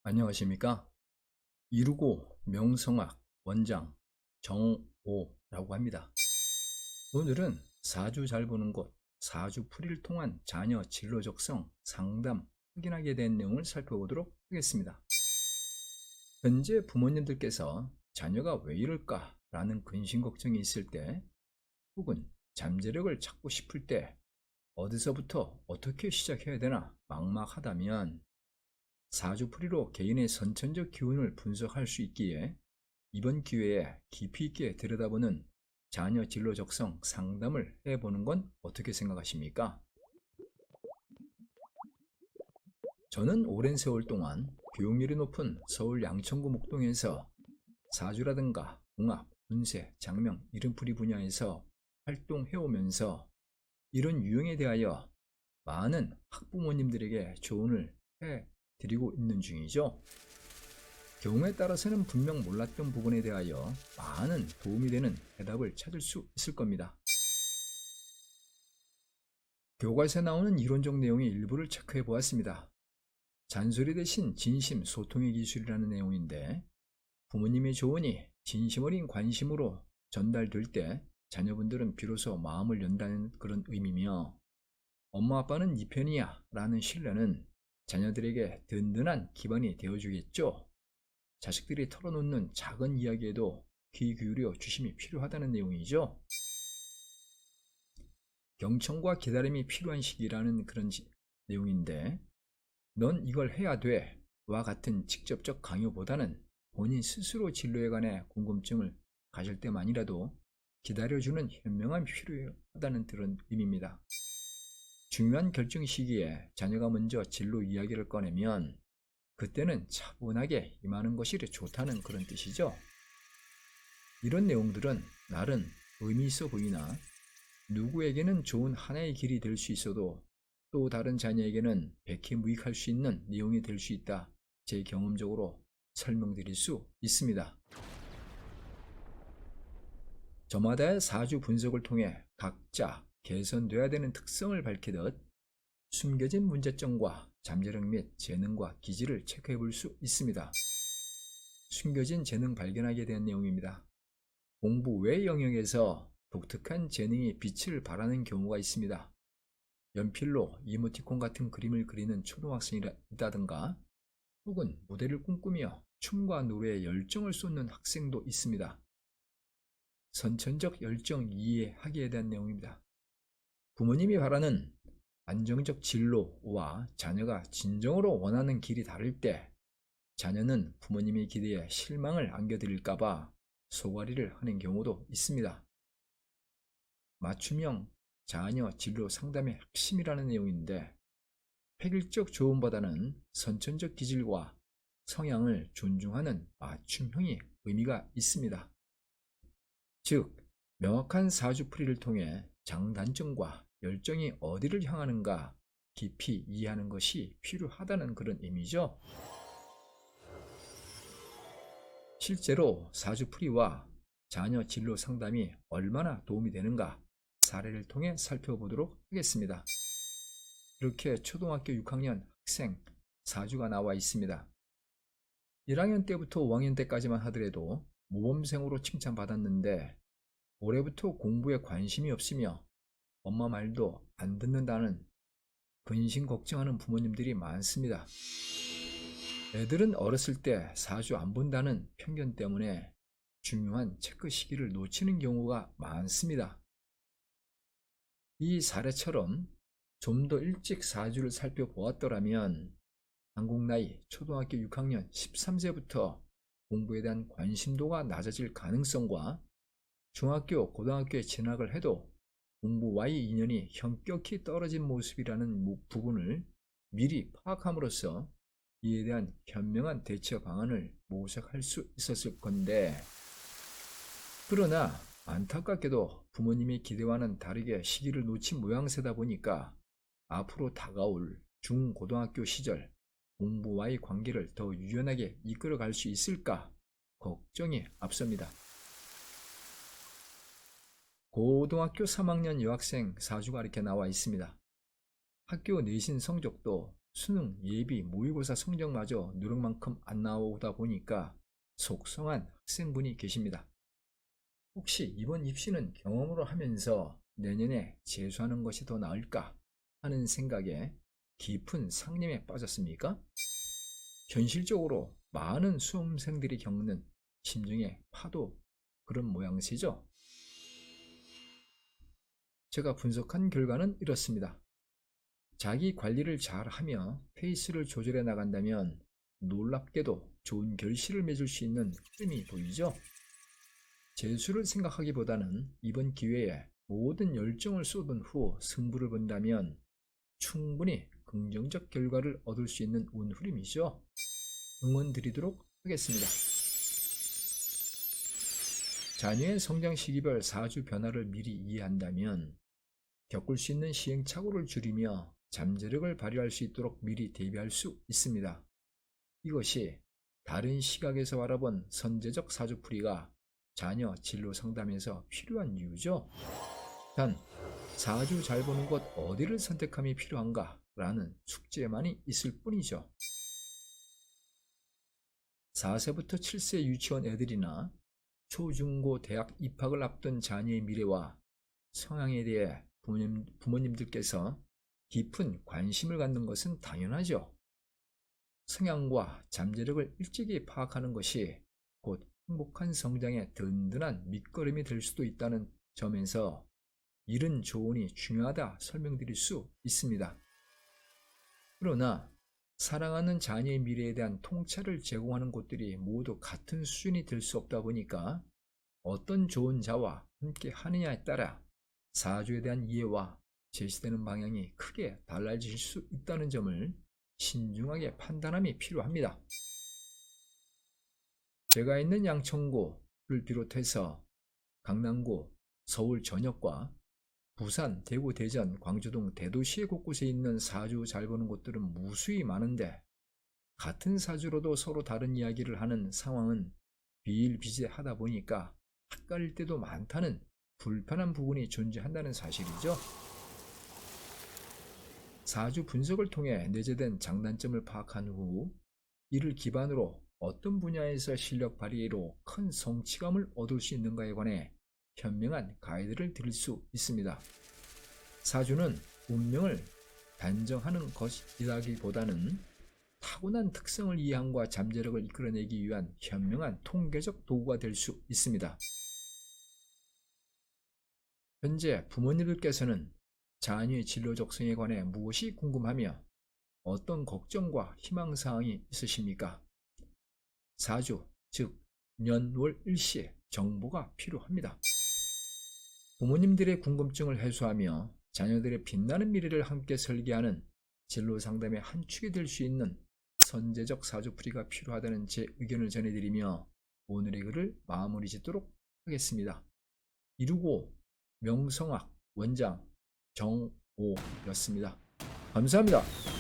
안녕하십니까? 이루고 명성학 원장 정오라고 합니다. 오늘은 사주 잘 보는 곳, 사주풀이를 통한 자녀 진로적성 상담 확인하게 된 내용을 살펴보도록 하겠습니다. 현재 부모님들께서 자녀가 왜 이럴까 라는 근심 걱정이 있을 때, 혹은 잠재력을 찾고 싶을 때 어디서부터 어떻게 시작해야 되나 막막하다면, 사주풀이로 개인의 선천적 기운을 분석할 수 있기에 이번 기회에 깊이 있게 들여다보는 자녀 진로 적성 상담을 해보는 건 어떻게 생각하십니까? 저는 오랜 세월 동안 교육률이 높은 서울 양천구 목동에서 사주라든가 궁합, 운세, 장명, 이름풀이 분야에서 활동해오면서 이런 유형에 대하여 많은 학부모님들에게 조언을 해드리고 있는 중이죠. 경우에 따라서는 분명 몰랐던 부분에 대하여 많은 도움이 되는 해답을 찾을 수 있을 겁니다. 교과서에 나오는 이론적 내용의 일부를 체크해 보았습니다. 잔소리 대신 진심 소통의 기술이라는 내용인데, 부모님의 조언이 진심 어린 관심으로 전달될 때 자녀분들은 비로소 마음을 연다는 그런 의미며, 엄마 아빠는 네 편이야 라는 신뢰는 자녀들에게 든든한 기반이 되어주겠죠. 자식들이 털어놓는 작은 이야기에도 귀 기울여 주심이 필요하다는 내용이죠. 경청과 기다림이 필요한 시기라는 그런 내용인데, 넌 이걸 해야 돼 와 같은 직접적 강요보다는 본인 스스로 진로에 관해 궁금증을 가질 때만이라도 기다려주는 현명함이 필요하다는 그런 의미입니다. 중요한 결정 시기에 자녀가 먼저 진로 이야기를 꺼내면 그때는 차분하게 임하는 것이 좋다는 그런 뜻이죠. 이런 내용들은 나름 의미 있어 보이나 누구에게는 좋은 하나의 길이 될 수 있어도 또 다른 자녀에게는 백해무익할 수 있는 내용이 될 수 있다. 제 경험적으로 설명드릴 수 있습니다. 저마다의 사주 분석을 통해 각자 개선돼야 되는 특성을 밝히듯 숨겨진 문제점과 잠재력 및 재능과 기질을 체크해 볼 수 있습니다. 숨겨진 재능 발견하게 된 내용입니다. 공부 외 영역에서 독특한 재능이 빛을 발하는 경우가 있습니다. 연필로 이모티콘 같은 그림을 그리는 초등학생이 있다든가, 혹은 모델을 꿈꾸며 춤과 노래에 열정을 쏟는 학생도 있습니다. 선천적 열정 이해하기에 대한 내용입니다. 부모님이 바라는 안정적 진로와 자녀가 진정으로 원하는 길이 다를 때 자녀는 부모님의 기대에 실망을 안겨드릴까봐 소가리를 하는 경우도 있습니다. 맞춤형 자녀 진로 상담의 핵심이라는 내용인데, 획일적 조언보다는 선천적 기질과 성향을 존중하는 맞춤형이 의미가 있습니다. 즉, 명확한 사주풀이를 통해 장단점과 열정이 어디를 향하는가 깊이 이해하는 것이 필요하다는 그런 의미죠. 실제로 사주풀이와 자녀 진로 상담이 얼마나 도움이 되는가 사례를 통해 살펴보도록 하겠습니다. 이렇게 초등학교 6학년 학생 사주가 나와 있습니다. 1학년 때부터 5학년 때까지만 하더라도 모범생으로 칭찬받았는데, 올해부터 공부에 관심이 없으며 엄마 말도 안 듣는다는 근심 걱정하는 부모님들이 많습니다. 애들은 어렸을 때 사주 안 본다는 편견 때문에 중요한 체크 시기를 놓치는 경우가 많습니다. 이 사례처럼 좀 더 일찍 사주를 살펴보았더라면 한국 나이 초등학교 6학년 13세부터 공부에 대한 관심도가 낮아질 가능성과 중학교, 고등학교에 진학을 해도 공부와의 인연이 현격히 떨어진 모습이라는 부분을 미리 파악함으로써 이에 대한 현명한 대처 방안을 모색할 수 있었을 건데, 그러나 안타깝게도 부모님의 기대와는 다르게 시기를 놓친 모양새다 보니까 앞으로 다가올 중고등학교 시절 공부와의 관계를 더 유연하게 이끌어갈 수 있을까 걱정이 앞섭니다. 고등학교 3학년 여학생 사주가 이렇게 나와 있습니다. 학교 내신 성적도 수능, 예비, 모의고사 성적마저 노력만큼 안 나오다 보니까 속성한 학생분이 계십니다. 혹시 이번 입시는 경험으로 하면서 내년에 재수하는 것이 더 나을까 하는 생각에 깊은 상념에 빠졌습니까? 현실적으로 많은 수험생들이 겪는 심정의 파도, 그런 모양새죠. 제가 분석한 결과는 이렇습니다. 자기 관리를 잘하며 페이스를 조절해 나간다면 놀랍게도 좋은 결실을 맺을 수 있는 흐름이 보이죠. 재수를 생각하기보다는 이번 기회에 모든 열정을 쏟은 후 승부를 본다면 충분히 긍정적 결과를 얻을 수 있는 운흐름이죠. 응원 드리도록 하겠습니다. 자녀의 성장 시기별 사주 변화를 미리 이해한다면 겪을 수 있는 시행착오를 줄이며 잠재력을 발휘할 수 있도록 미리 대비할 수 있습니다. 이것이 다른 시각에서 바라본 선제적 사주풀이가 자녀 진로 상담에서 필요한 이유죠. 단, 사주 잘 보는 곳 어디를 선택함이 필요한가 라는 숙제만이 있을 뿐이죠. 4세부터 7세 유치원 애들이나 초중고 대학 입학을 앞둔 자녀의 미래와 성향에 대해 부모님들께서 깊은 관심을 갖는 것은 당연하죠. 성향과 잠재력을 일찍이 파악하는 것이 곧 행복한 성장의 든든한 밑거름이 될 수도 있다는 점에서 이른 조언이 중요하다 설명드릴 수 있습니다. 그러나 사랑하는 자녀의 미래에 대한 통찰을 제공하는 곳들이 모두 같은 수준이 될 수 없다 보니까 어떤 좋은 자와 함께 하느냐에 따라 사주에 대한 이해와 제시되는 방향이 크게 달라질 수 있다는 점을 신중하게 판단함이 필요합니다. 제가 있는 양천구를 비롯해서 강남구, 서울 전역과 부산, 대구, 대전, 광주 등 대도시 곳곳에 있는 사주 잘 보는 곳들은 무수히 많은데 같은 사주로도 서로 다른 이야기를 하는 상황은 비일비재하다 보니까 헷갈릴 때도 많다는 불편한 부분이 존재한다는 사실이죠. 사주 분석을 통해 내재된 장단점을 파악한 후 이를 기반으로 어떤 분야에서 실력 발휘로 큰 성취감을 얻을 수 있는가에 관해 현명한 가이드를 드릴 수 있습니다. 사주는 운명을 단정하는 것이라기보다는 타고난 특성을 이해함과 잠재력을 이끌어내기 위한 현명한 통계적 도구가 될 수 있습니다. 현재 부모님들께서는 자녀의 진로 적성에 관해 무엇이 궁금하며 어떤 걱정과 희망사항이 있으십니까? 사주, 즉 년, 월, 일시의 정보가 필요합니다. 부모님들의 궁금증을 해소하며 자녀들의 빛나는 미래를 함께 설계하는 진로 상담의 한 축이 될 수 있는 선제적 사주풀이가 필요하다는 제 의견을 전해드리며 오늘의 글을 마무리 짓도록 하겠습니다. 이루고 명성학 원장 정오였습니다. 감사합니다.